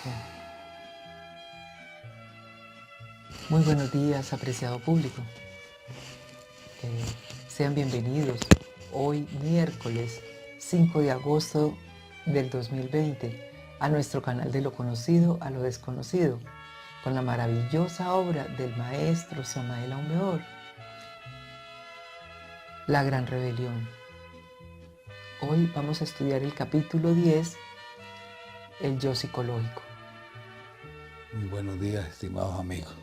público. Muy buenos días, apreciado público. Sean bienvenidos hoy miércoles 5 de agosto del 2020 a nuestro canal de lo conocido a lo desconocido, con la maravillosa obra del maestro Samael Aun Weor, La Gran Rebelión. Hoy vamos a estudiar el capítulo 10, el yo psicológico. Muy buenos días, estimados amigos.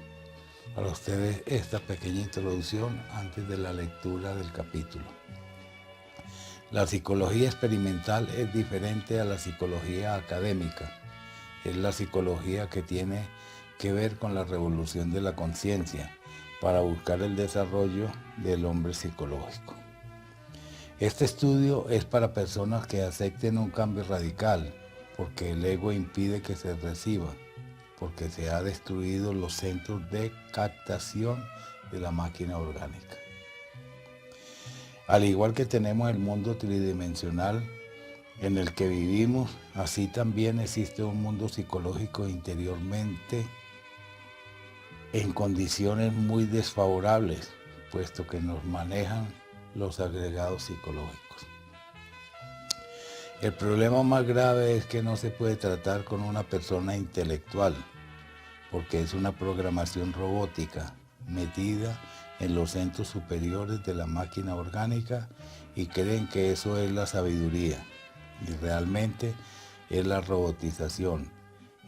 Para ustedes esta pequeña introducción antes de la lectura del capítulo. La psicología experimental es diferente a la psicología académica. Es la psicología que tiene que ver con la revolución de la conciencia para buscar el desarrollo del hombre psicológico. Este estudio es para personas que acepten un cambio radical, porque el ego impide que se reciba, porque se ha destruido los centros de captación de la máquina orgánica. Al igual que tenemos el mundo tridimensional en el que vivimos, así también existe un mundo psicológico interiormente en condiciones muy desfavorables, puesto que nos manejan los agregados psicológicos. El problema más grave es que no se puede tratar con una persona intelectual, porque es una programación robótica metida en los centros superiores de la máquina orgánica y creen que eso es la sabiduría, y realmente es la robotización,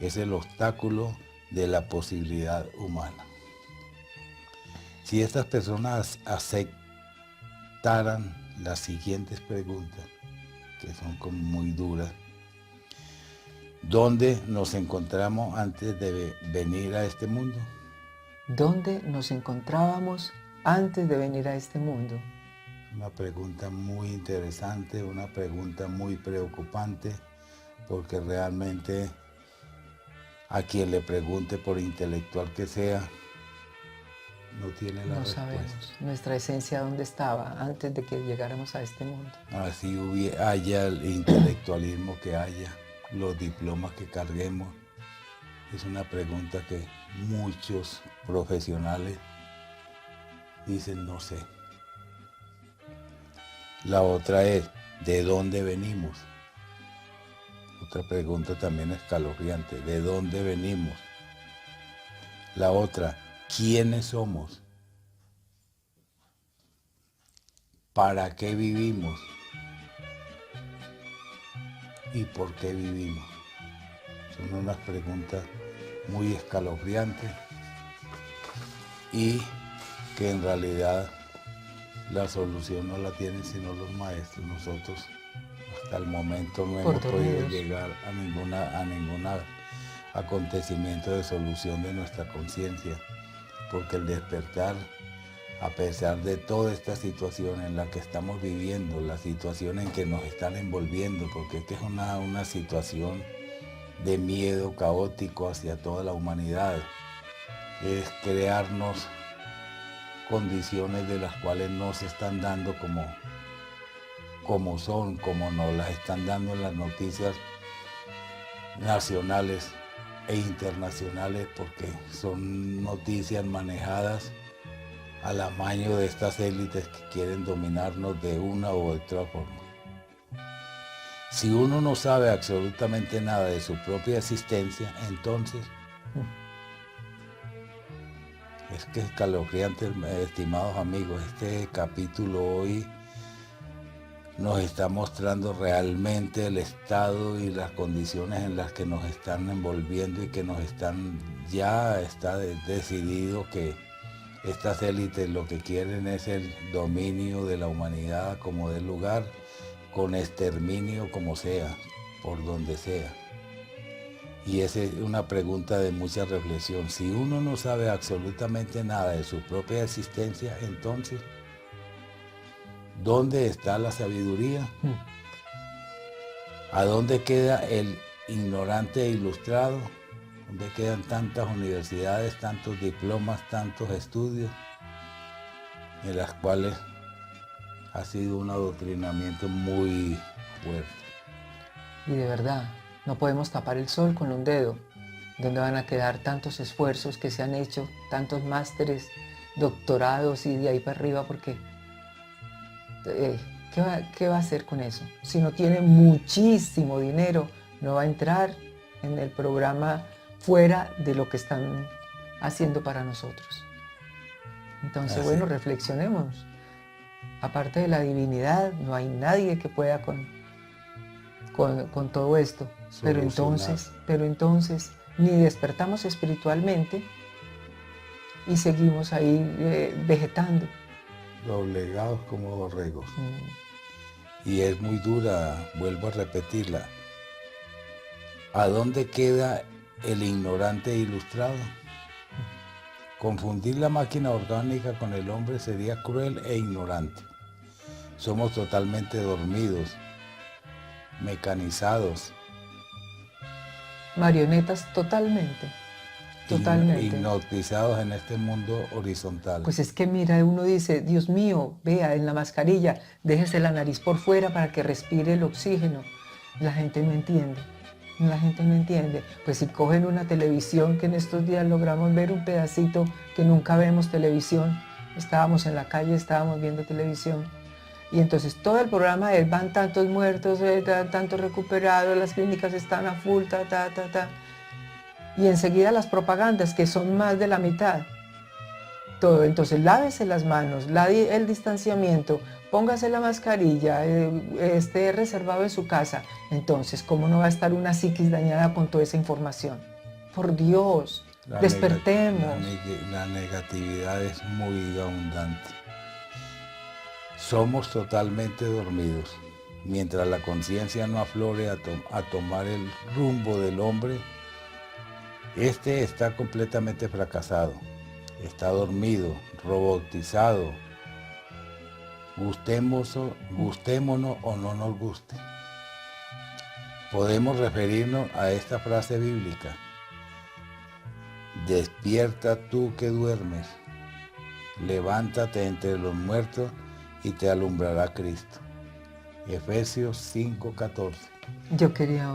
es el obstáculo de la posibilidad humana. Si estas personas aceptaran las siguientes preguntas, que son como muy duras: ¿dónde nos encontramos antes de venir a este mundo? ¿Dónde nos encontrábamos antes de venir a este mundo? Una pregunta muy interesante, una pregunta muy preocupante, porque realmente a quien le pregunte, por intelectual que sea, no tiene la respuesta. Sabemos nuestra esencia dónde estaba antes de que llegáramos a este mundo. Así haya el intelectualismo que haya, los diplomas que carguemos, es una pregunta que muchos profesionales dicen no sé. La otra es, ¿de dónde venimos? Otra pregunta también escalofriante, ¿de dónde venimos? La otra, ¿quiénes somos? ¿Para qué vivimos? ¿Y por qué vivimos? Son unas preguntas muy escalofriantes y que en realidad la solución no la tienen sino los maestros. Nosotros hasta el momento no hemos podido llegar a ningún acontecimiento de solución de nuestra conciencia, porque el despertar, a pesar de toda esta situación en la que estamos viviendo, la situación en que nos están envolviendo, porque esta es una situación de miedo caótico hacia toda la humanidad, es crearnos condiciones de las cuales no se están dando como nos las están dando en las noticias nacionales e internacionales, porque son noticias manejadas al amaño de estas élites que quieren dominarnos de una u otra forma. Si uno no sabe absolutamente nada de su propia existencia, entonces es que es escalofriante, estimados amigos. Este capítulo hoy nos está mostrando realmente el estado y las condiciones en las que nos están envolviendo y que ya está decidido que estas élites lo que quieren es el dominio de la humanidad como del lugar, con exterminio como sea, por donde sea. Y esa es una pregunta de mucha reflexión. Si uno no sabe absolutamente nada de su propia existencia, entonces, ¿dónde está la sabiduría? ¿A dónde queda el ignorante e ilustrado? ¿Dónde quedan tantas universidades, tantos diplomas, tantos estudios, en las cuales ha sido un adoctrinamiento muy fuerte? Y de verdad, no podemos tapar el sol con un dedo. ¿Dónde van a quedar tantos esfuerzos que se han hecho, tantos másteres, doctorados y de ahí para arriba? Porque ¿qué va a hacer con eso? Si no tiene muchísimo dinero, no va a entrar en el programa fuera de lo que están haciendo para nosotros. Entonces, bueno, reflexionemos. Aparte de la divinidad, no hay nadie que pueda con todo esto. Pero entonces, ni despertamos espiritualmente y seguimos ahí vegetando. Doblegados como borregos. Y es muy dura, vuelvo a repetirla. ¿A dónde queda el ignorante ilustrado? Confundir la máquina orgánica con el hombre sería cruel e ignorante. Somos totalmente dormidos, mecanizados. Marionetas totalmente. Hipnotizados en este mundo horizontal. Pues es que mira, uno dice, Dios mío, vea, en la mascarilla, déjese la nariz por fuera para que respire el oxígeno. La gente no entiende. Pues si cogen una televisión, que en estos días logramos ver un pedacito, que nunca vemos televisión, estábamos en la calle, estábamos viendo televisión, y entonces todo el programa es, van tantos muertos, tantos recuperados, las clínicas están a full, y enseguida las propagandas, que son más de la mitad. Todo, entonces lávese las manos, el distanciamiento, póngase la mascarilla, esté reservado en su casa. Entonces, ¿cómo no va a estar una psiquis dañada con toda esa información? Por Dios, despertemos. La negatividad es muy abundante. Somos totalmente dormidos. Mientras la conciencia no aflore a tomar el rumbo del hombre, este está completamente fracasado. Está dormido, robotizado. Gustémonos o no nos guste. Podemos referirnos a esta frase bíblica. Despierta tú que duermes, levántate entre los muertos y te alumbrará Cristo. Efesios 5:14. Yo quería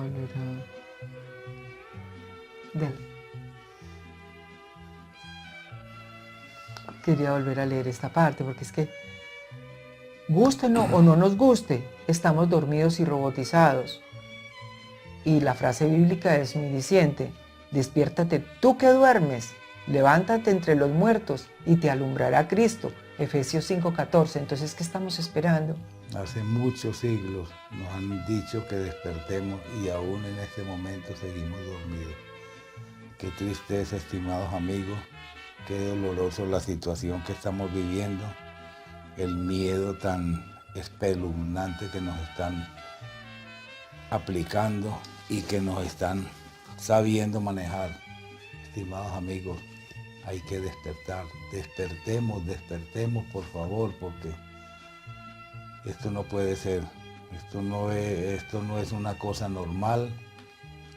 volver a leer esta parte, porque es que gústenos o no nos guste, estamos dormidos y robotizados. Y la frase bíblica es muy diciente: despiértate tú que duermes, levántate entre los muertos y te alumbrará Cristo. Efesios 5:14. Entonces, ¿qué estamos esperando? Hace muchos siglos nos han dicho que despertemos y aún en este momento seguimos dormidos. Qué tristeza, estimados amigos, qué doloroso la situación que estamos viviendo, el miedo tan espeluznante que nos están aplicando y que nos están sabiendo manejar. Estimados amigos, hay que despertar, despertemos por favor, porque esto no puede ser, esto no es una cosa normal,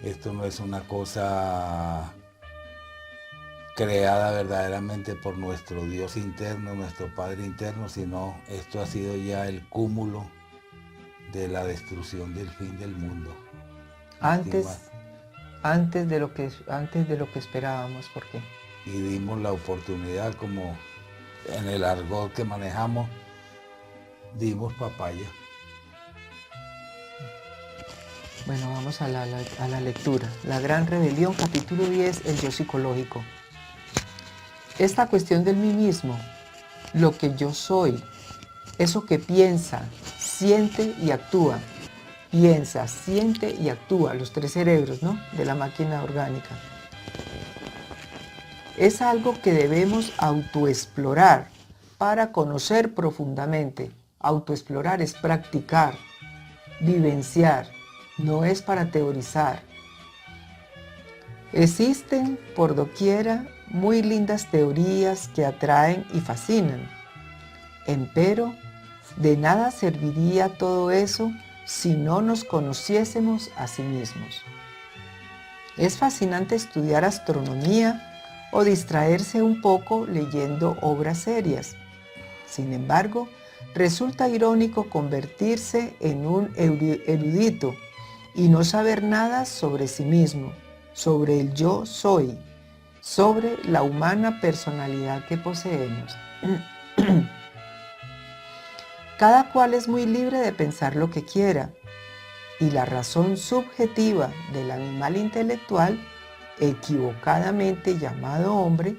esto no es una cosa creada verdaderamente por nuestro Dios interno, nuestro Padre interno, sino esto ha sido ya el cúmulo de la destrucción del fin del mundo. Antes de lo que esperábamos, ¿por qué? Y dimos la oportunidad, como en el argot que manejamos, dimos papaya. Bueno, vamos a la lectura. La Gran Rebelión, capítulo 10, el yo psicológico. Esta cuestión del mí mismo, lo que yo soy, eso que piensa, siente y actúa. Piensa, siente y actúa, los tres cerebros, ¿no?, de la máquina orgánica. Es algo que debemos autoexplorar para conocer profundamente. Autoexplorar es practicar, vivenciar, no es para teorizar. Existen por doquiera muy lindas teorías que atraen y fascinan. Empero, de nada serviría todo eso si no nos conociésemos a sí mismos. Es fascinante estudiar astronomía o distraerse un poco leyendo obras serias. Sin embargo, resulta irónico convertirse en un erudito y no saber nada sobre sí mismo. sobre el yo soy, sobre la humana personalidad que poseemos. Cada cual es muy libre de pensar lo que quiera, y la razón subjetiva del animal intelectual, equivocadamente llamado hombre,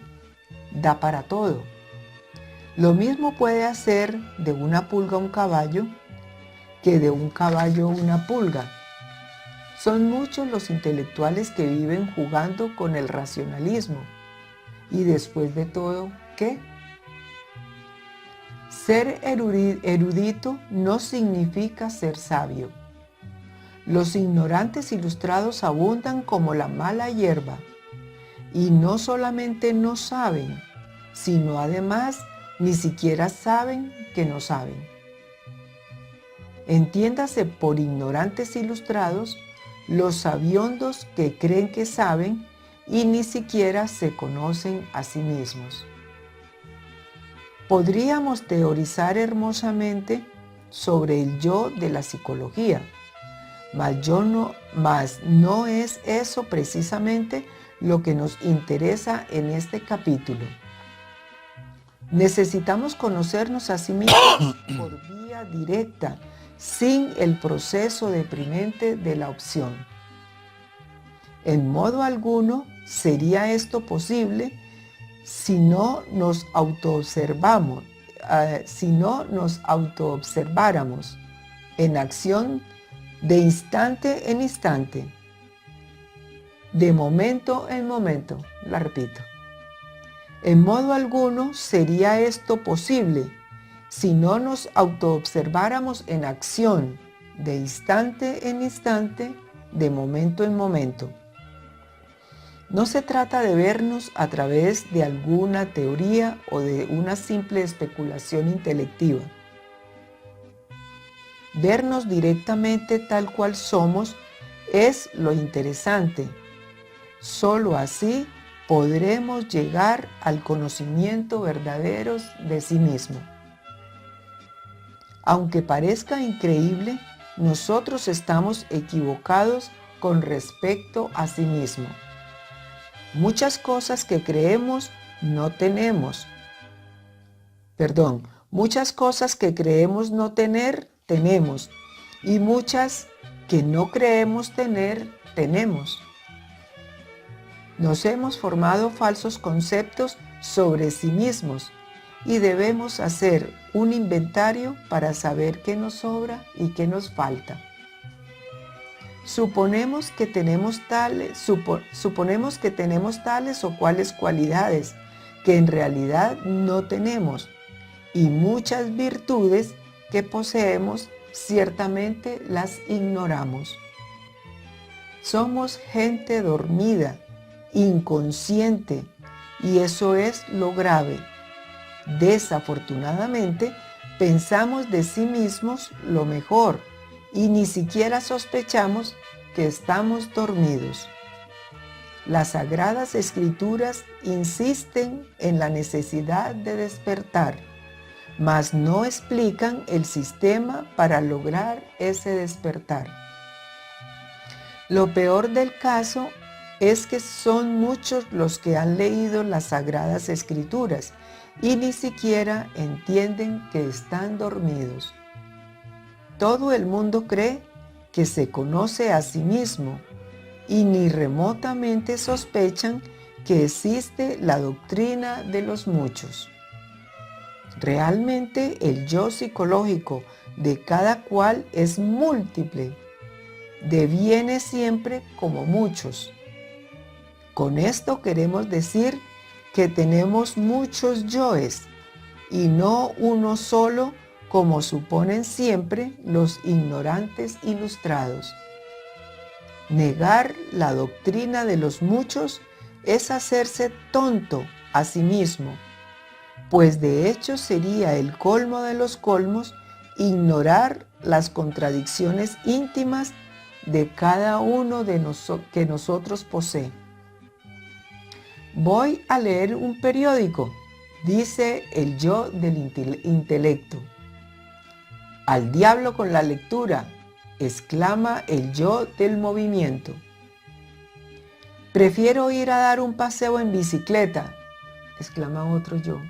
da para todo. Lo mismo puede hacer de una pulga un caballo que de un caballo una pulga. Son muchos los intelectuales que viven jugando con el racionalismo. Y después de todo, ¿qué? Ser erudito no significa ser sabio. Los ignorantes ilustrados abundan como la mala hierba, y no solamente no saben, sino además ni siquiera saben que no saben. Entiéndase por ignorantes ilustrados los sabiondos que creen que saben y ni siquiera se conocen a sí mismos. Podríamos teorizar hermosamente sobre el yo de la psicología, mas no es eso precisamente lo que nos interesa en este capítulo. Necesitamos conocernos a sí mismos por vía directa, sin el proceso deprimente de la opción. En modo alguno sería esto posible si no nos autoobserváramos en acción de instante en instante, de momento en momento. La repito. En modo alguno sería esto posible si no nos autoobserváramos en acción, de instante en instante, de momento en momento. No se trata de vernos a través de alguna teoría o de una simple especulación intelectiva. Vernos directamente tal cual somos es lo interesante. Solo así podremos llegar al conocimiento verdadero de sí mismo. Aunque parezca increíble, nosotros estamos equivocados con respecto a sí mismo. Muchas cosas que creemos no tenemos. Muchas cosas que creemos no tener, tenemos. Y muchas que no creemos tener, tenemos. Nos hemos formado falsos conceptos sobre sí mismos y debemos hacer un inventario para saber qué nos sobra y qué nos falta. Suponemos que tenemos tales o cuales cualidades que en realidad no tenemos, y muchas virtudes que poseemos ciertamente las ignoramos. Somos gente dormida, inconsciente, y eso es lo grave. Desafortunadamente, pensamos de sí mismos lo mejor y ni siquiera sospechamos que estamos dormidos. Las Sagradas Escrituras insisten en la necesidad de despertar, mas no explican el sistema para lograr ese despertar. Lo peor del caso es que son muchos los que han leído las Sagradas Escrituras y ni siquiera entienden que están dormidos. Todo el mundo cree que se conoce a sí mismo y ni remotamente sospechan que existe la doctrina de los muchos. Realmente el yo psicológico de cada cual es múltiple, deviene siempre como muchos. Con esto queremos decir que tenemos muchos yoes y no uno solo, como suponen siempre los ignorantes ilustrados. Negar la doctrina de los muchos es hacerse tonto a sí mismo, pues de hecho sería el colmo de los colmos ignorar las contradicciones íntimas de cada uno que nosotros posee. Voy a leer un periódico, dice el yo del intelecto. Al diablo con la lectura, exclama el yo del movimiento. Prefiero ir a dar un paseo en bicicleta, exclama otro yo.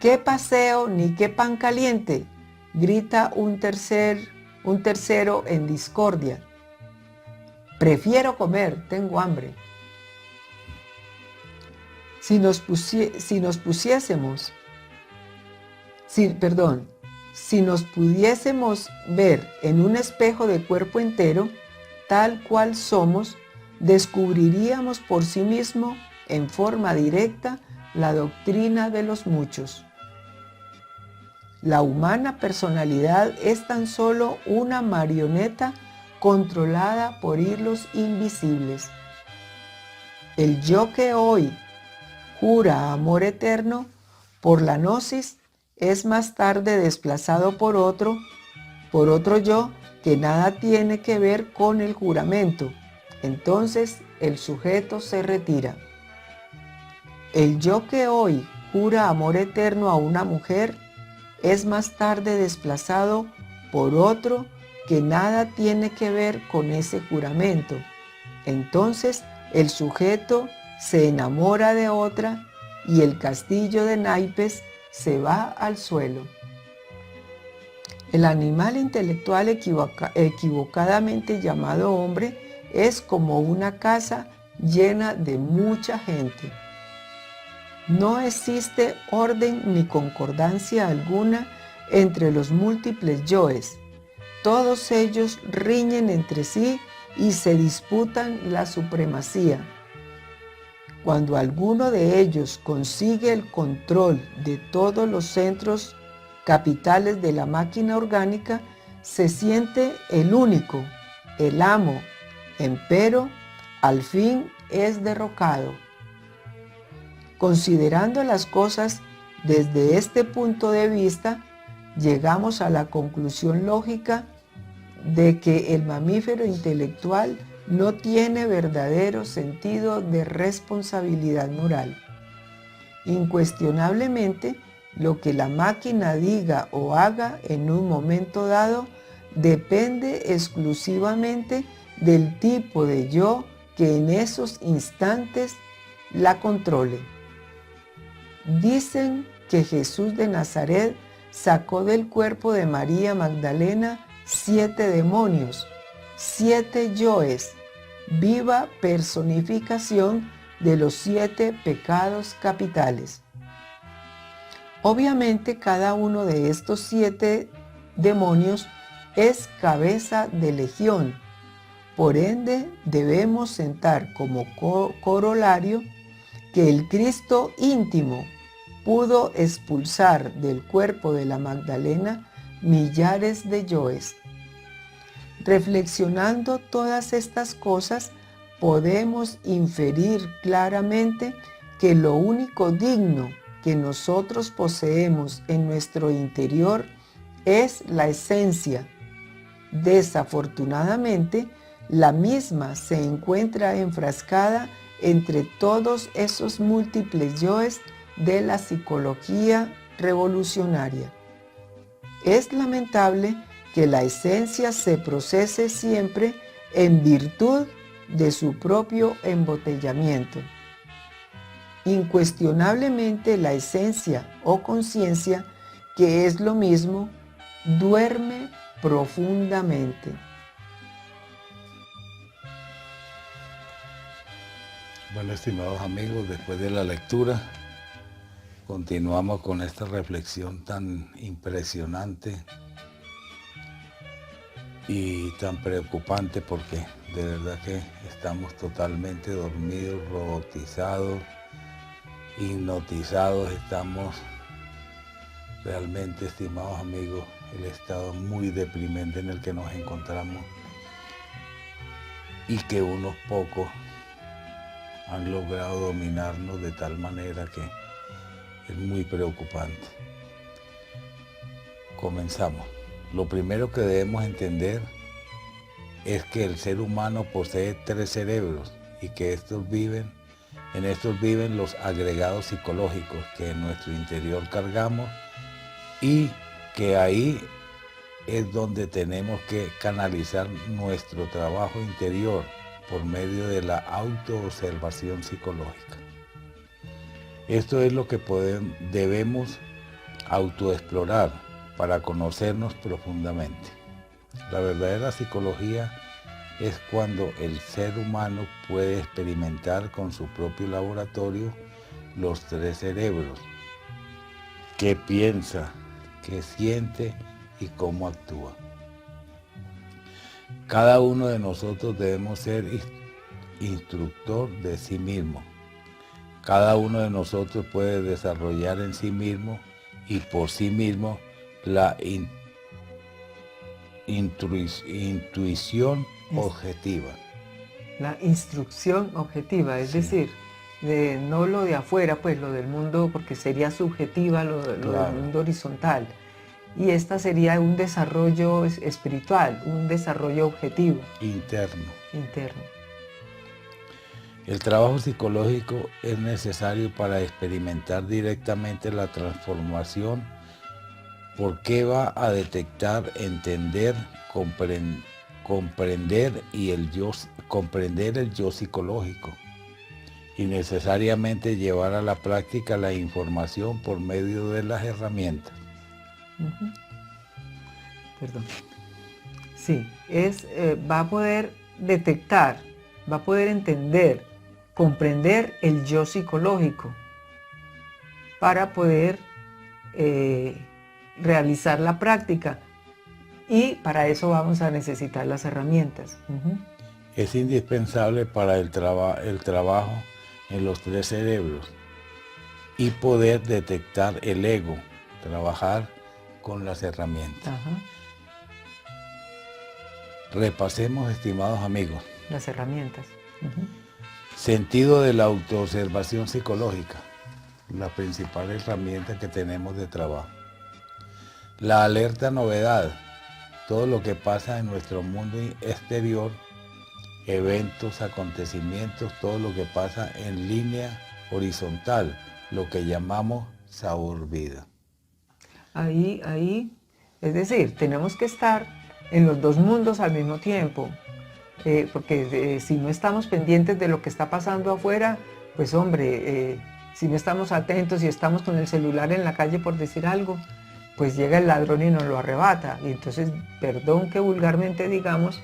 ¿Qué paseo ni qué pan caliente?, grita un tercero en discordia. Prefiero comer, tengo hambre. Si nos pudiésemos ver en un espejo de cuerpo entero, tal cual somos, descubriríamos por sí mismo, en forma directa, la doctrina de los muchos. La humana personalidad es tan solo una marioneta controlada por hilos invisibles. El yo que hoy jura amor eterno por la gnosis es más tarde desplazado por otro yo que nada tiene que ver con el juramento. Entonces el sujeto se retira. El yo que hoy jura amor eterno a una mujer es más tarde desplazado por otro que nada tiene que ver con ese juramento. Entonces el sujeto se enamora de otra y el castillo de naipes se va al suelo. El animal intelectual equivocadamente llamado hombre es como una casa llena de mucha gente. No existe orden ni concordancia alguna entre los múltiples yoes. Todos ellos riñen entre sí y se disputan la supremacía. Cuando alguno de ellos consigue el control de todos los centros capitales de la máquina orgánica, se siente el único, el amo, empero al fin es derrocado. Considerando las cosas desde este punto de vista, llegamos a la conclusión lógica de que el mamífero intelectual no tiene verdadero sentido de responsabilidad moral. Incuestionablemente, lo que la máquina diga o haga en un momento dado depende exclusivamente del tipo de yo que en esos instantes la controle. Dicen que Jesús de Nazaret sacó del cuerpo de María Magdalena 7 demonios, 7 yoes, viva personificación de los 7 pecados capitales. Obviamente cada uno de estos 7 demonios es cabeza de legión, por ende debemos sentar como corolario que el Cristo íntimo pudo expulsar del cuerpo de la Magdalena millares de yoes. Reflexionando todas estas cosas, podemos inferir claramente que lo único digno que nosotros poseemos en nuestro interior es la esencia. Desafortunadamente, la misma se encuentra enfrascada entre todos esos múltiples yoes de la psicología revolucionaria. Es lamentable que la esencia se procese siempre en virtud de su propio embotellamiento. Incuestionablemente la esencia o conciencia, que es lo mismo, duerme profundamente. Bueno, estimados amigos, después de la lectura, continuamos con esta reflexión tan impresionante y tan preocupante, porque de verdad que estamos totalmente dormidos, robotizados, hipnotizados. Estamos realmente, estimados amigos, el estado muy deprimente en el que nos encontramos y que unos pocos han logrado dominarnos de tal manera que es muy preocupante. Comenzamos. Lo primero que debemos entender es que el ser humano posee 3 cerebros y que en estos viven los agregados psicológicos que en nuestro interior cargamos, y que ahí es donde tenemos que canalizar nuestro trabajo interior, por medio de la autoobservación psicológica. Esto es lo que debemos autoexplorar para conocernos profundamente. La verdadera psicología es cuando el ser humano puede experimentar con su propio laboratorio los tres cerebros: qué piensa, qué siente y cómo actúa. Cada uno de nosotros debemos ser instructor de sí mismo. Cada uno de nosotros puede desarrollar en sí mismo y por sí mismo la intuición objetiva. La instrucción objetiva, es decir, no lo de afuera, pues lo del mundo, porque sería subjetiva lo del mundo horizontal. Y esta sería un desarrollo espiritual, un desarrollo objetivo. Interno. Interno. El trabajo psicológico es necesario para experimentar directamente la transformación, porque va a detectar, entender, comprender el yo psicológico y necesariamente llevar a la práctica la información por medio de las herramientas. Perdón. Sí, va a poder detectar, va a poder entender, comprender el yo psicológico para poder realizar la práctica, y para eso vamos a necesitar las herramientas. Es indispensable para el trabajo en los tres cerebros y poder detectar el ego, trabajar con las herramientas. Repasemos, estimados amigos. Las herramientas. Sentido de la autoobservación psicológica, la principal herramienta que tenemos de trabajo. La alerta novedad, todo lo que pasa en nuestro mundo exterior, eventos, acontecimientos, todo lo que pasa en línea horizontal, lo que llamamos sabor vida. Ahí, es decir, tenemos que estar en los dos mundos al mismo tiempo, porque si no estamos pendientes de lo que está pasando afuera, pues hombre, si no estamos atentos y estamos con el celular en la calle, por decir algo, pues llega el ladrón y nos lo arrebata, y entonces, perdón que vulgarmente digamos,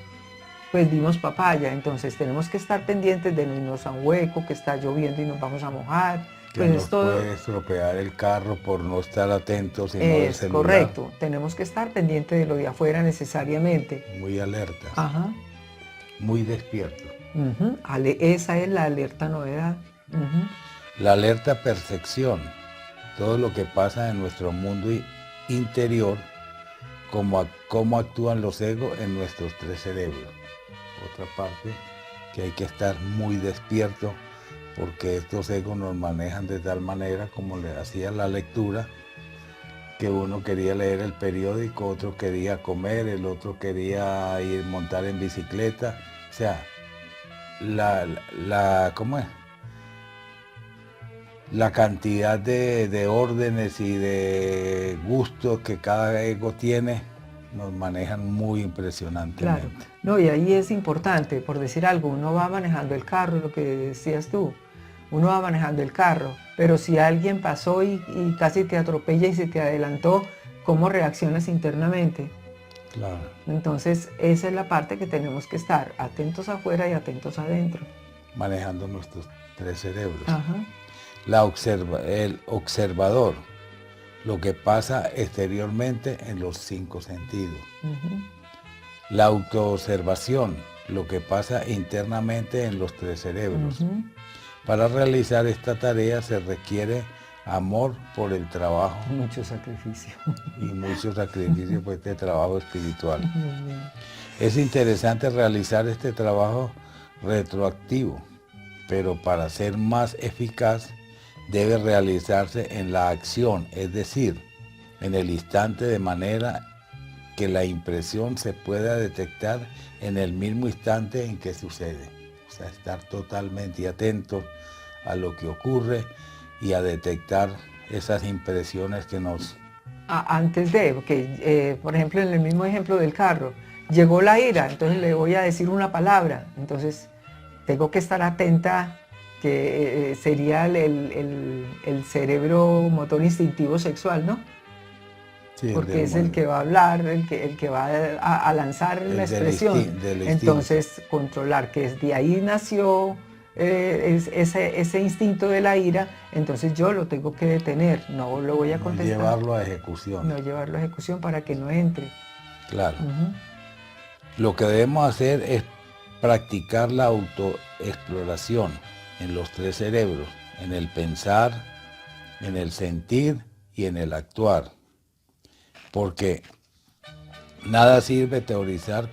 pues dimos papaya. Entonces tenemos que estar pendientes de no irnos a un hueco, que está lloviendo y nos vamos a mojar. Que pues nos puede estropear el carro por no estar atentos y no del celular. Correcto, tenemos que estar pendientes de lo de afuera necesariamente. Muy alertas. Ajá. Muy despiertos. Esa es la alerta novedad. La alerta percepción, todo lo que pasa en nuestro mundo interior, cómo actúan los egos en nuestros tres cerebros. Otra parte que hay que estar muy despierto, porque estos egos nos manejan de tal manera, como le hacía la lectura, que uno quería leer el periódico, otro quería comer, el otro quería ir montar en bicicleta. O sea, ¿cómo es? La cantidad de órdenes y de gustos que cada ego tiene nos manejan muy impresionantemente. Claro. No, y ahí es importante, por decir algo, uno va manejando el carro, lo que decías tú, uno va manejando el carro, pero si alguien pasó y casi te atropella y se te adelantó, ¿cómo reaccionas internamente? Claro. Entonces, esa es la parte que tenemos que estar atentos afuera y atentos adentro. Manejando nuestros tres cerebros. Ajá. El observador, lo que pasa exteriormente en los cinco sentidos. La autoobservación, lo que pasa internamente en los tres cerebros. Para realizar esta tarea se requiere amor por el trabajo. Mucho sacrificio. Y mucho sacrificio por este trabajo espiritual. Es interesante realizar este trabajo retroactivo, pero para ser más eficaz debe realizarse en la acción, es decir, en el instante, de manera que la impresión se pueda detectar en el mismo instante en que sucede. O sea, estar totalmente atento a lo que ocurre y a detectar esas impresiones que nos... Antes de, porque por ejemplo en el mismo ejemplo del carro, llegó la ira, entonces le voy a decir una palabra, entonces tengo que estar atenta, que sería el cerebro motor instintivo sexual, ¿no? Sí, Porque es el que va a hablar, el que va a lanzar la expresión. Del Entonces, controlar que de ahí nació ese instinto de la ira, entonces yo lo tengo que detener, no lo voy a contestar. No llevarlo a ejecución. No llevarlo a ejecución para que no entre. Claro. Lo que debemos hacer es practicar la autoexploración en los tres cerebros, en el pensar, en el sentir y en el actuar. Porque nada sirve teorizar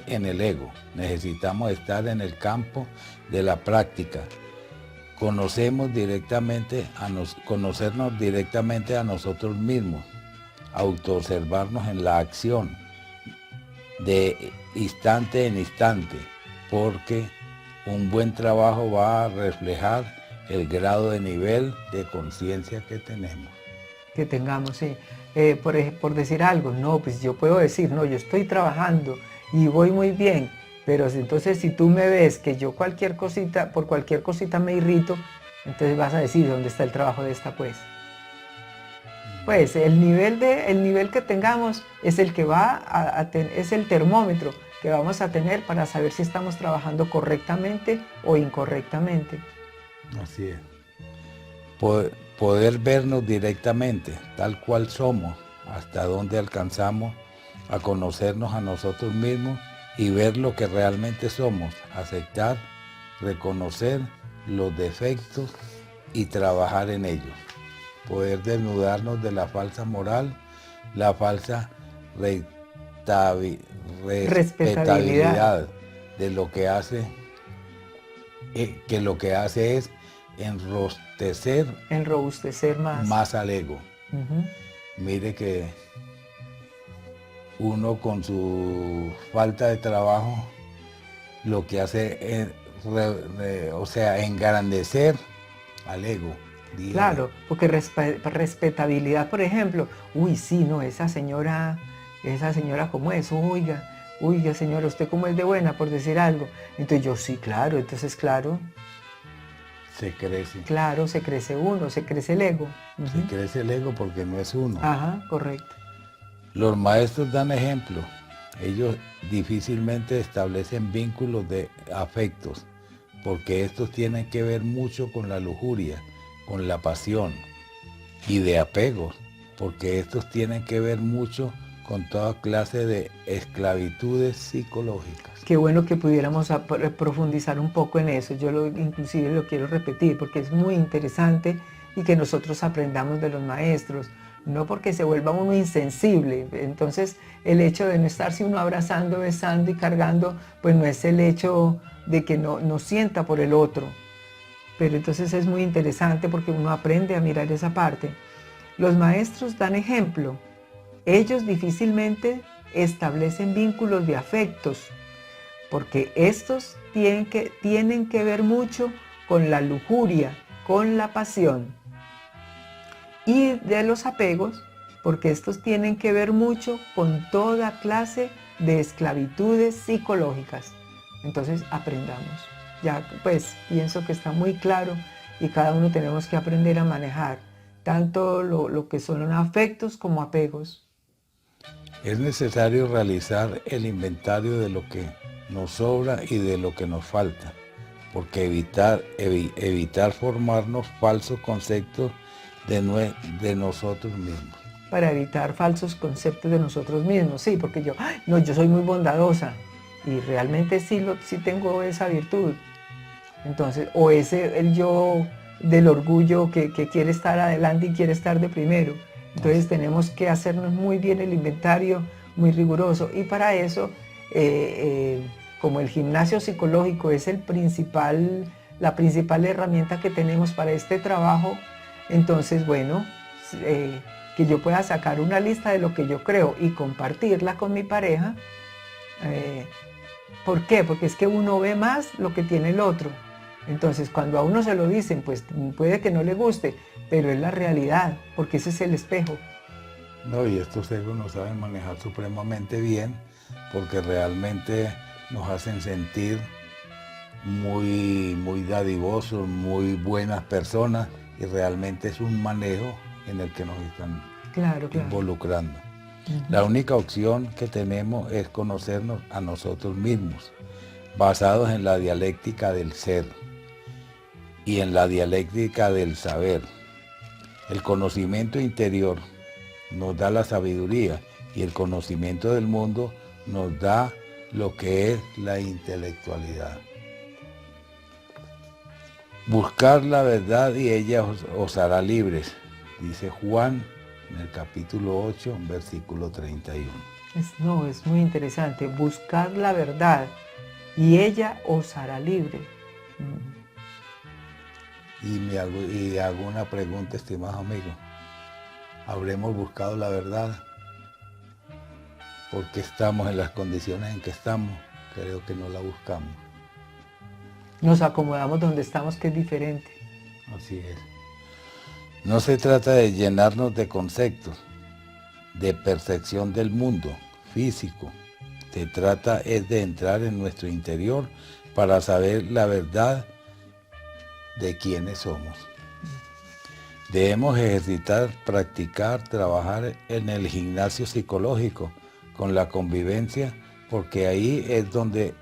en el ego. Necesitamos estar en el campo de la práctica. Conocernos directamente a nosotros mismos, autoobservarnos en la acción, de instante en instante, porque un buen trabajo va a reflejar el grado de nivel de conciencia que tenemos. Que tengamos, sí. Por decir algo, no, pues yo puedo decir, no, yo estoy trabajando y voy muy bien, pero entonces si tú me ves que yo por cualquier cosita me irrito, entonces vas a decir, ¿dónde está el trabajo de esta pues? Pues el nivel que tengamos es el que es el termómetro que vamos a tener para saber si estamos trabajando correctamente o incorrectamente. Así es. Poder vernos directamente, tal cual somos, hasta dónde alcanzamos a conocernos a nosotros mismos y ver lo que realmente somos, aceptar, reconocer los defectos y trabajar en ellos. Poder desnudarnos de la falsa moral, la falsa respetabilidad de lo que hace, es enrobustecer más al ego. Mire que uno con su falta de trabajo lo que hace es engrandecer al ego. Dígame. Claro, porque respetabilidad, por ejemplo, uy, sí, no, esa señora como es, oiga, señora, usted como es de buena, por decir algo. Entonces yo, sí, claro, entonces claro. Se crece. Claro, se crece uno, se crece el ego. Se crece el ego porque no es uno. Ajá, correcto. Los maestros dan ejemplo. Ellos difícilmente establecen vínculos de afectos, porque estos tienen que ver mucho con la lujuria, con la pasión, y de apegos, porque estos tienen que ver mucho con toda clase de esclavitudes psicológicas. Qué bueno que pudiéramos profundizar un poco en eso. Yo inclusive lo quiero repetir porque es muy interesante y que nosotros aprendamos de los maestros, no porque se vuelva uno insensible. Entonces el hecho de no estarse uno abrazando, besando y cargando, pues no es el hecho de que no sienta por el otro. Pero entonces es muy interesante porque uno aprende a mirar esa parte. Los maestros dan ejemplo. Ellos difícilmente establecen vínculos de afectos, porque estos tienen que ver mucho con la lujuria, con la pasión. Y de los apegos, porque estos tienen que ver mucho con toda clase de esclavitudes psicológicas. Entonces aprendamos. Ya pues pienso que está muy claro y cada uno tenemos que aprender a manejar tanto lo que son afectos como apegos. Es necesario realizar el inventario de lo que nos sobra y de lo que nos falta, porque evitar formarnos falsos conceptos de nosotros mismos. Para evitar falsos conceptos de nosotros mismos, sí, porque yo soy muy bondadosa y realmente sí tengo esa virtud. Entonces, o el yo del orgullo que quiere estar adelante y quiere estar de primero. Entonces tenemos que hacernos muy bien el inventario, muy riguroso. Y para eso, como el gimnasio psicológico es la principal herramienta que tenemos para este trabajo, entonces, bueno, que yo pueda sacar una lista de lo que yo creo y compartirla con mi pareja. ¿Por qué? Porque es que uno ve más lo que tiene el otro. Entonces, cuando a uno se lo dicen, pues puede que no le guste, pero es la realidad, porque ese es el espejo. No, y estos egos nos saben manejar supremamente bien, porque realmente nos hacen sentir muy dadivosos, muy buenas personas, y realmente es un manejo en el que nos están involucrando. La única opción que tenemos es conocernos a nosotros mismos, basados en la dialéctica del ser y en la dialéctica del saber. El conocimiento interior nos da la sabiduría y el conocimiento del mundo nos da lo que es la intelectualidad. Buscar la verdad y ella os hará libres, dice Juan en el capítulo 8, versículo 31. Es muy interesante. Buscar la verdad y ella os hará libre. Y hago una pregunta, estimados amigos. ¿Habremos buscado la verdad? ¿Por qué estamos en las condiciones en que estamos? Creo que no la buscamos. Nos acomodamos donde estamos, que es diferente. Así es. No se trata de llenarnos de conceptos, de percepción del mundo físico. Se trata es de entrar en nuestro interior para saber la verdad de quiénes somos. Debemos ejercitar, practicar, trabajar en el gimnasio psicológico con la convivencia, porque ahí es donde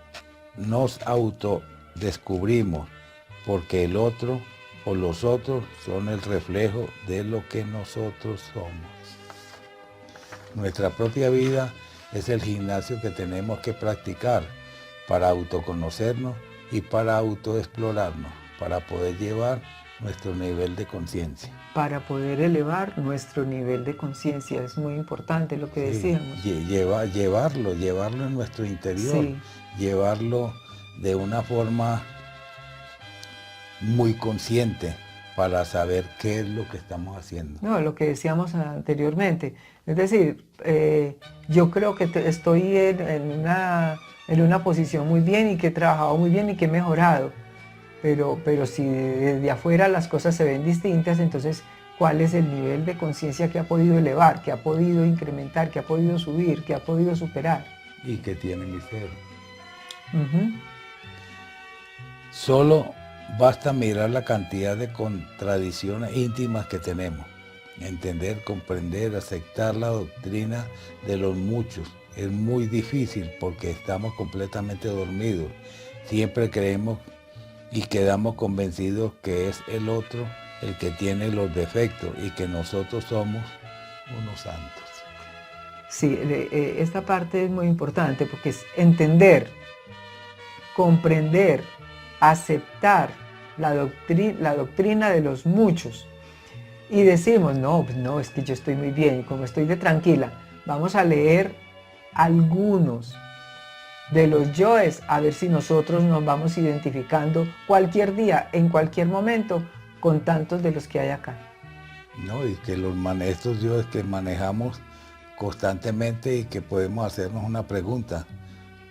nos autodescubrimos, porque el otro o los otros son el reflejo de lo que nosotros somos. Nuestra propia vida es el gimnasio que tenemos que practicar para autoconocernos y para autoexplorarnos, para poder llevar nuestro nivel de conciencia. Para poder elevar nuestro nivel de conciencia, es muy importante lo que decíamos. Llevarlo en nuestro interior, llevarlo de una forma muy consciente para saber qué es lo que estamos haciendo. No, lo que decíamos anteriormente. Es decir, yo creo que estoy en una posición muy bien y que he trabajado muy bien y que he mejorado. Pero si desde afuera las cosas se ven distintas, entonces, ¿cuál es el nivel de conciencia que ha podido elevar, que ha podido incrementar, que ha podido subir, que ha podido superar? Y que tiene mi ser. Solo basta mirar la cantidad de contradicciones íntimas que tenemos. Entender, comprender, aceptar la doctrina de los muchos. Es muy difícil porque estamos completamente dormidos. Siempre creemos y quedamos convencidos que es el otro el que tiene los defectos y que nosotros somos unos santos. Sí, esta parte es muy importante porque es entender, comprender, aceptar la doctrina de los muchos. Y decimos, no, es que yo estoy muy bien, y como estoy de tranquila, vamos a leer algunos de los yoes, a ver si nosotros nos vamos identificando cualquier día, en cualquier momento, con tantos de los que hay acá. No, y que estos yoes que manejamos constantemente y que podemos hacernos una pregunta.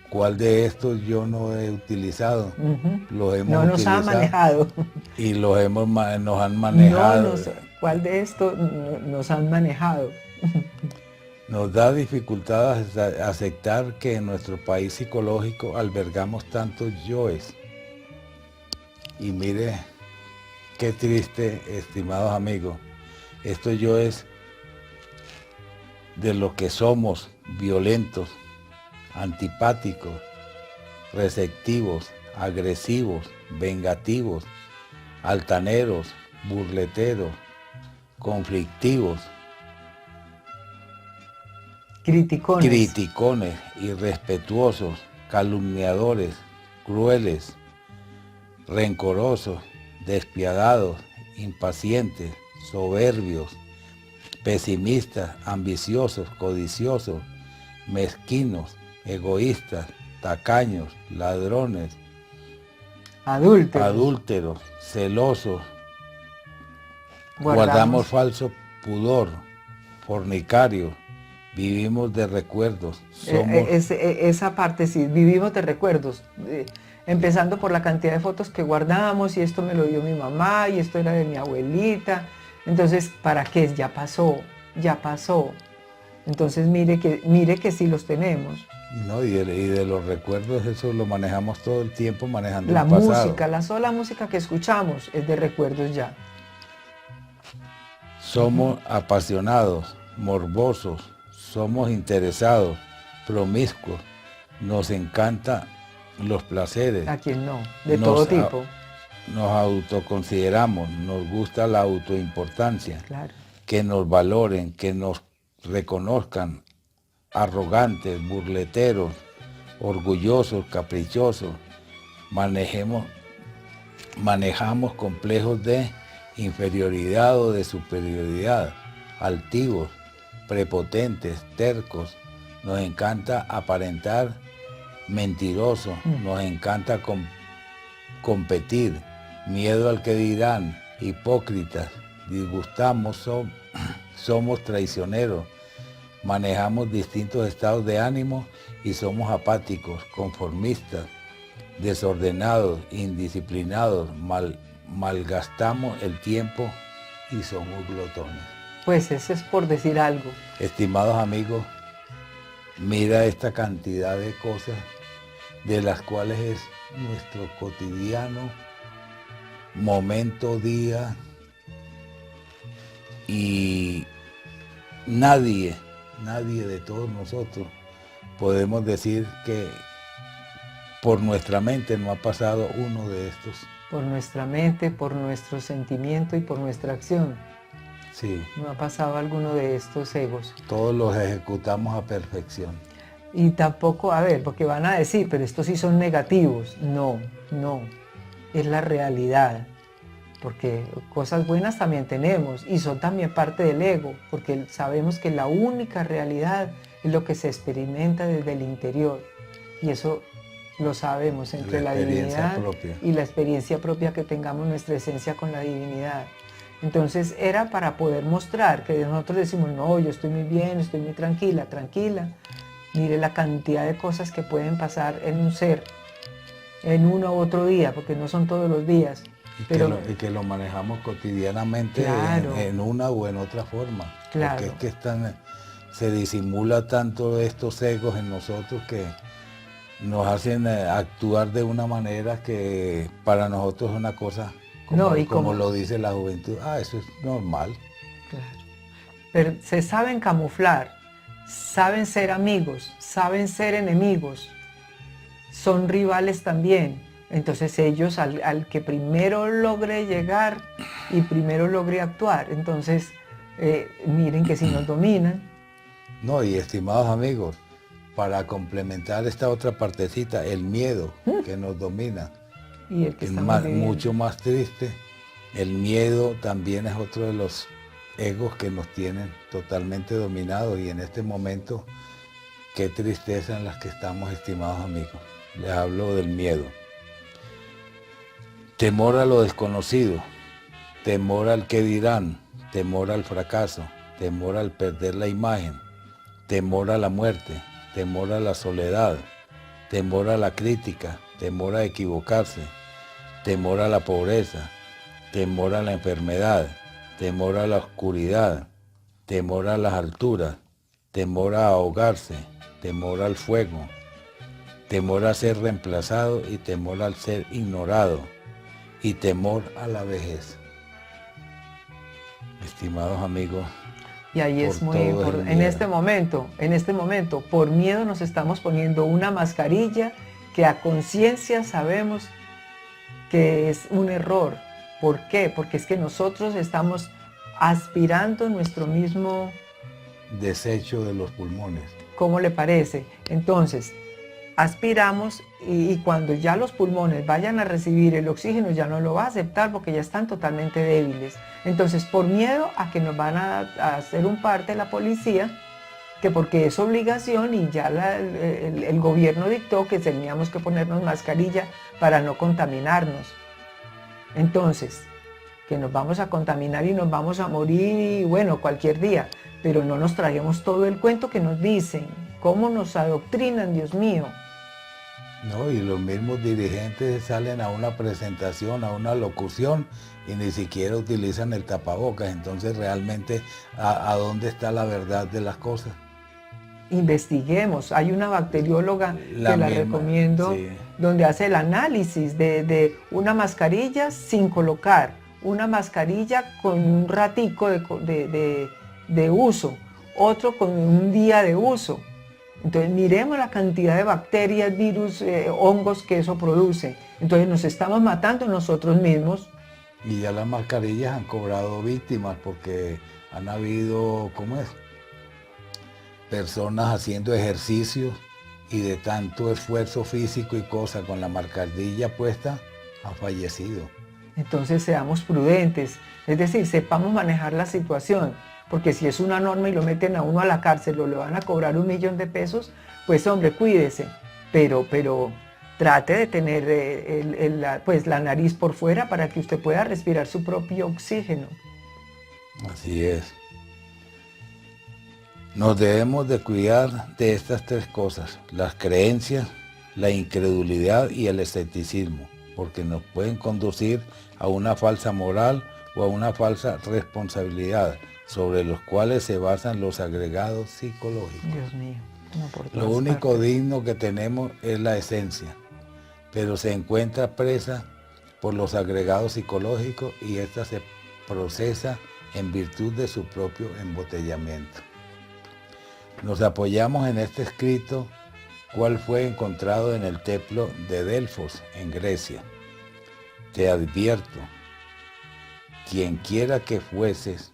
¿Cuál de estos yo no he utilizado? Los hemos no nos utilizado, han manejado. Y nos han manejado. ¿Cuál de estos nos han manejado? Nos da dificultad aceptar que en nuestro país psicológico albergamos tantos yoes. Y mire, qué triste, estimados amigos, estos yoes de los que somos violentos, antipáticos, receptivos, agresivos, vengativos, altaneros, burleteros, conflictivos, criticones, irrespetuosos, calumniadores, crueles, rencorosos, despiadados, impacientes, soberbios, pesimistas, ambiciosos, codiciosos, mezquinos, egoístas, tacaños, ladrones, adúlteros, celosos, guardamos falso pudor, fornicarios, vivimos de recuerdos. Esa parte sí, vivimos de recuerdos. Empezando por la cantidad de fotos que guardamos, y esto me lo dio mi mamá, y esto era de mi abuelita. Entonces, ¿para qué? Ya pasó, ya pasó. Entonces mire que sí los tenemos. No, y de los recuerdos, eso lo manejamos todo el tiempo, manejando La el pasado. música, la sola música que escuchamos es de recuerdos ya. Somos apasionados, morbosos, somos interesados, promiscuos, nos encantan los placeres, ¿A quién no? De Nos todo a- tipo. nos autoconsideramos, nos gusta la autoimportancia, Claro. que nos valoren, que nos reconozcan, arrogantes, burleteros, orgullosos, caprichosos, manejamos complejos de inferioridad o de superioridad, altivos, prepotentes, tercos, nos encanta aparentar, mentirosos, nos encanta competir, miedo al que dirán, hipócritas, disgustamos, somos traicioneros, manejamos distintos estados de ánimo y somos apáticos, conformistas, desordenados, indisciplinados, malgastamos el tiempo y somos glotones. Pues eso es por decir algo. Estimados amigos, mira esta cantidad de cosas de las cuales es nuestro cotidiano, momento, día, y nadie de todos nosotros podemos decir que por nuestra mente no ha pasado uno de estos. Por nuestra mente, por nuestro sentimiento y por nuestra acción. Sí, No ha pasado alguno de estos egos. todos los ejecutamos a perfección. Y tampoco, a ver, porque van a decir, pero estos sí son negativos. No, no. Es la realidad. Porque cosas buenas también tenemos y son también parte del ego, porque sabemos que la única realidad es lo que se experimenta desde el interior. Y eso lo sabemos entre la divinidad propia. y la experiencia propia que tengamos, nuestra esencia con la divinidad. Entonces era para poder mostrar que nosotros decimos, no, yo estoy muy bien, estoy muy tranquila, tranquila. Mire la cantidad de cosas que pueden pasar en un ser, en uno u otro día, porque no son todos los días. Y que lo manejamos cotidianamente, claro, en una u en otra forma. Claro. Porque es que se disimula tanto estos egos en nosotros que nos hacen actuar de una manera que para nosotros es una cosa, como lo dice la juventud, eso es normal. Claro. Pero se saben camuflar, saben ser amigos, saben ser enemigos, son rivales también. Entonces ellos, al que primero logre llegar y primero logre actuar, entonces miren que si nos dominan. No, y estimados amigos, para complementar esta otra partecita, el miedo que nos domina, Y el que es estamos mucho más triste. El miedo también es otro de los egos que nos tienen totalmente dominados, y en este momento, qué tristeza en las que estamos, estimados amigos. Les hablo del miedo. Temor a lo desconocido, temor al que dirán, temor al fracaso, temor al perder la imagen, temor a la muerte, temor a la soledad, temor a la crítica, temor a equivocarse, temor a la pobreza, temor a la enfermedad, temor a la oscuridad, temor a las alturas, temor a ahogarse, temor al fuego, temor a ser reemplazado y temor al ser ignorado, y temor a la vejez. Estimados amigos, y ahí es muy importante. En este momento, por miedo nos estamos poniendo una mascarilla que a conciencia sabemos que es un error. ¿Por qué? Porque es que nosotros estamos aspirando nuestro mismo desecho de los pulmones. ¿Cómo le parece? Entonces, aspiramos y cuando ya los pulmones vayan a recibir el oxígeno ya no lo va a aceptar porque ya están totalmente débiles. Entonces, por miedo a que nos van a hacer un parte la policía, que porque es obligación y ya el gobierno dictó que teníamos que ponernos mascarilla para no contaminarnos. Entonces, que nos vamos a contaminar y nos vamos a morir, y bueno, cualquier día, pero no nos traemos todo el cuento que nos dicen, cómo nos adoctrinan, Dios mío. No, y los mismos dirigentes salen a una presentación, a una locución, y ni siquiera utilizan el tapabocas. Entonces, realmente, ¿a dónde está la verdad de las cosas? investiguemos. Hay una bacterióloga La que la misma, recomiendo, sí. donde hace el análisis de una mascarilla sin colocar, una mascarilla con un ratico de uso, otro con un día de uso. Entonces miremos la cantidad de bacterias, virus, hongos que eso produce. Entonces nos estamos matando nosotros mismos. Y ya las mascarillas han cobrado víctimas porque han habido, ¿cómo es? Personas haciendo ejercicios y de tanto esfuerzo físico y cosa con la mascarilla puesta, han fallecido. Entonces seamos prudentes, es decir, sepamos manejar la situación, porque si es una norma y lo meten a uno a la cárcel o le van a cobrar 1 millón de pesos, pues hombre, cuídese, pero trate de tener pues, la nariz por fuera para que usted pueda respirar su propio oxígeno. Así es. Nos debemos de cuidar de estas 3 cosas, las creencias, la incredulidad y el escepticismo, porque nos pueden conducir a una falsa moral o a una falsa responsabilidad, sobre los cuales se basan los agregados psicológicos. Dios mío, no por Lo todas único partes. digno que tenemos es la esencia, pero se encuentra presa por los agregados psicológicos y ésta se procesa en virtud de su propio embotellamiento. Nos apoyamos en este escrito, cual fue encontrado en el templo de Delfos, en Grecia. Te advierto, quien quiera que fueses,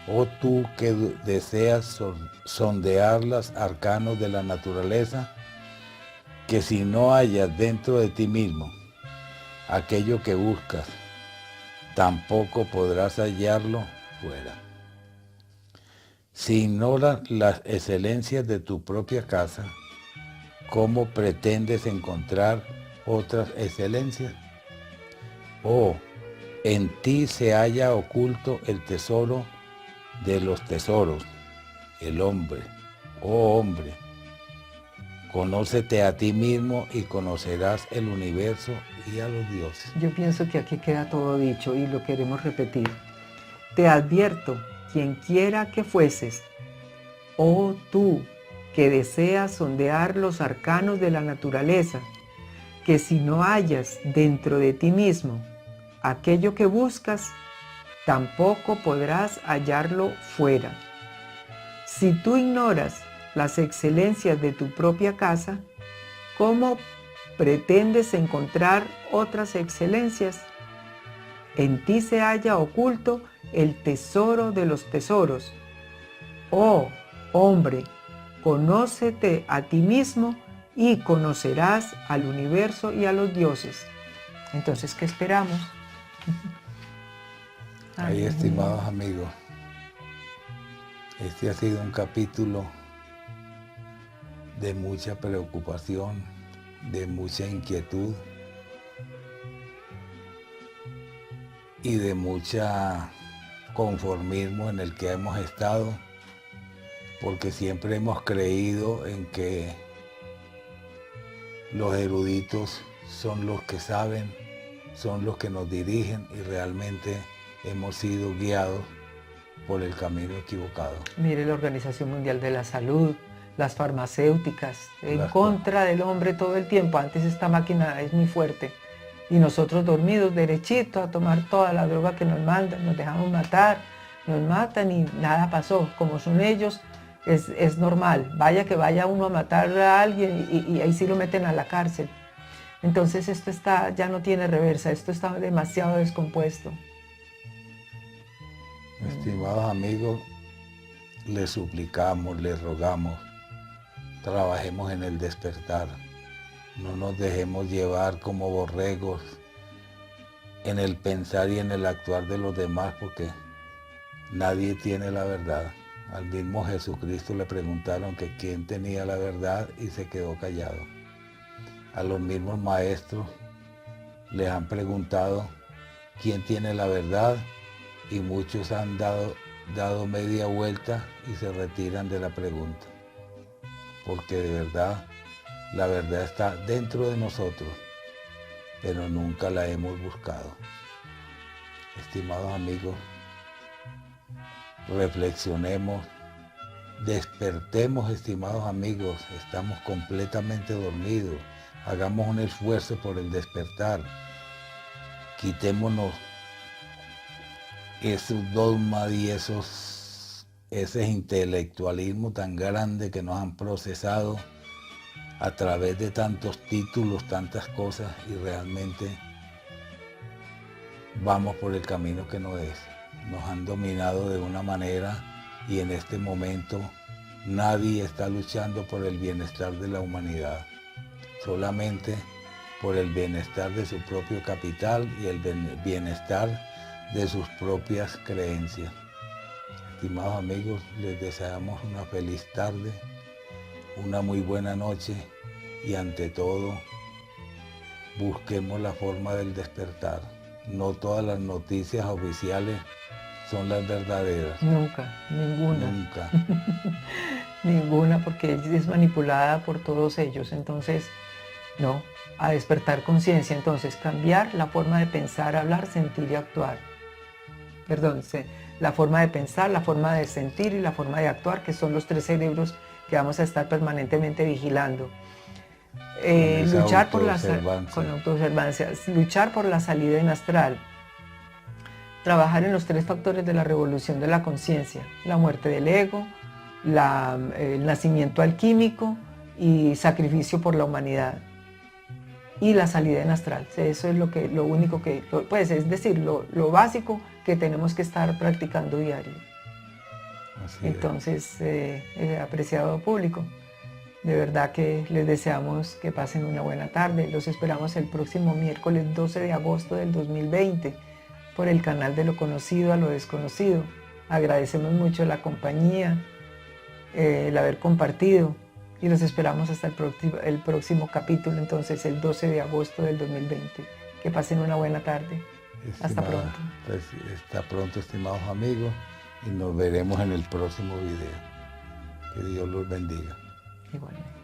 oh tú que deseas sondear los arcanos de la naturaleza, que si no hallas dentro de ti mismo aquello que buscas, tampoco podrás hallarlo fuera. Si ignoras las excelencias de tu propia casa, ¿cómo pretendes encontrar otras excelencias? Oh, en ti se halla oculto el tesoro de los tesoros, el hombre. Oh hombre, conócete a ti mismo y conocerás el universo y a los dioses. Yo pienso que aquí queda todo dicho y lo queremos repetir. Te advierto, quien quiera que fueses, oh tú que deseas sondear los arcanos de la naturaleza, que si no hallas dentro de ti mismo aquello que buscas, tampoco podrás hallarlo fuera. Si tú ignoras las excelencias de tu propia casa, ¿cómo pretendes encontrar otras excelencias? En ti se halla oculto el tesoro de los tesoros. Oh, hombre, conócete a ti mismo y conocerás al universo y a los dioses. Entonces, ¿qué esperamos? Ahí, estimados amigos, este ha sido un capítulo de mucha preocupación, de mucha inquietud y de mucha conformismo en el que hemos estado, porque siempre hemos creído en que los eruditos son los que saben, son los que nos dirigen y realmente hemos sido guiados por el camino equivocado. Mire la Organización Mundial de la Salud, las farmacéuticas, en Las contra del hombre todo el tiempo. Antes esta máquina es muy fuerte y nosotros dormidos derechito a tomar toda la droga que nos mandan, nos dejamos matar, nos matan y nada pasó. Como son ellos, es normal. Vaya que vaya uno a matar a alguien y ahí sí lo meten a la cárcel. Entonces esto ya no tiene reversa, esto está demasiado descompuesto. Estimados amigos, les suplicamos, les rogamos, trabajemos en el despertar. No nos dejemos llevar como borregos en el pensar y en el actuar de los demás, porque nadie tiene la verdad. Al mismo Jesucristo le preguntaron que quién tenía la verdad y se quedó callado. A los mismos maestros les han preguntado quién tiene la verdad y muchos han dado media vuelta y se retiran de la pregunta. Porque de verdad, la verdad está dentro de nosotros, pero nunca la hemos buscado. Estimados amigos, reflexionemos, Despertemos, estimados amigos, estamos completamente dormidos. Hagamos un esfuerzo por el despertar. Quitémonos esos dogmas y ese intelectualismo tan grande que nos han procesado a través de tantos títulos, tantas cosas, y realmente vamos por el camino que no es. Nos han dominado de una manera y en este momento nadie está luchando por el bienestar de la humanidad, solamente por el bienestar de su propio capital y el bienestar de sus propias creencias. Estimados amigos, les deseamos una feliz tarde, una muy buena noche y ante todo, busquemos la forma del despertar. No todas las noticias oficiales son las verdaderas. Nunca, ninguna. Nunca. Ninguna, porque es manipulada por todos ellos. Entonces, no, a despertar conciencia. Entonces, cambiar la forma de pensar, hablar, sentir y actuar. Perdón, la forma de pensar, la forma de sentir y la forma de actuar, que son los tres cerebros que vamos a estar permanentemente vigilando. Luchar por con autoobservancia, luchar por la salida en astral, trabajar en los tres factores de la revolución de la conciencia: la muerte del ego, el nacimiento alquímico y sacrificio por la humanidad, y la salida en astral. Eso es lo único que, pues, es decir, lo básico que tenemos que estar practicando diario. Entonces, apreciado público, de verdad que les deseamos que pasen una buena tarde. Los esperamos el próximo miércoles 12 de agosto del 2020 por el canal de Lo Conocido a Lo Desconocido. Agradecemos mucho la compañía, el haber compartido, y los esperamos hasta el próximo capítulo, entonces el 12 de agosto del 2020. Que pasen una buena tarde. Hasta pronto. Pues, hasta pronto, estimados amigos, y nos veremos en el próximo video. Que Dios los bendiga. Igualmente.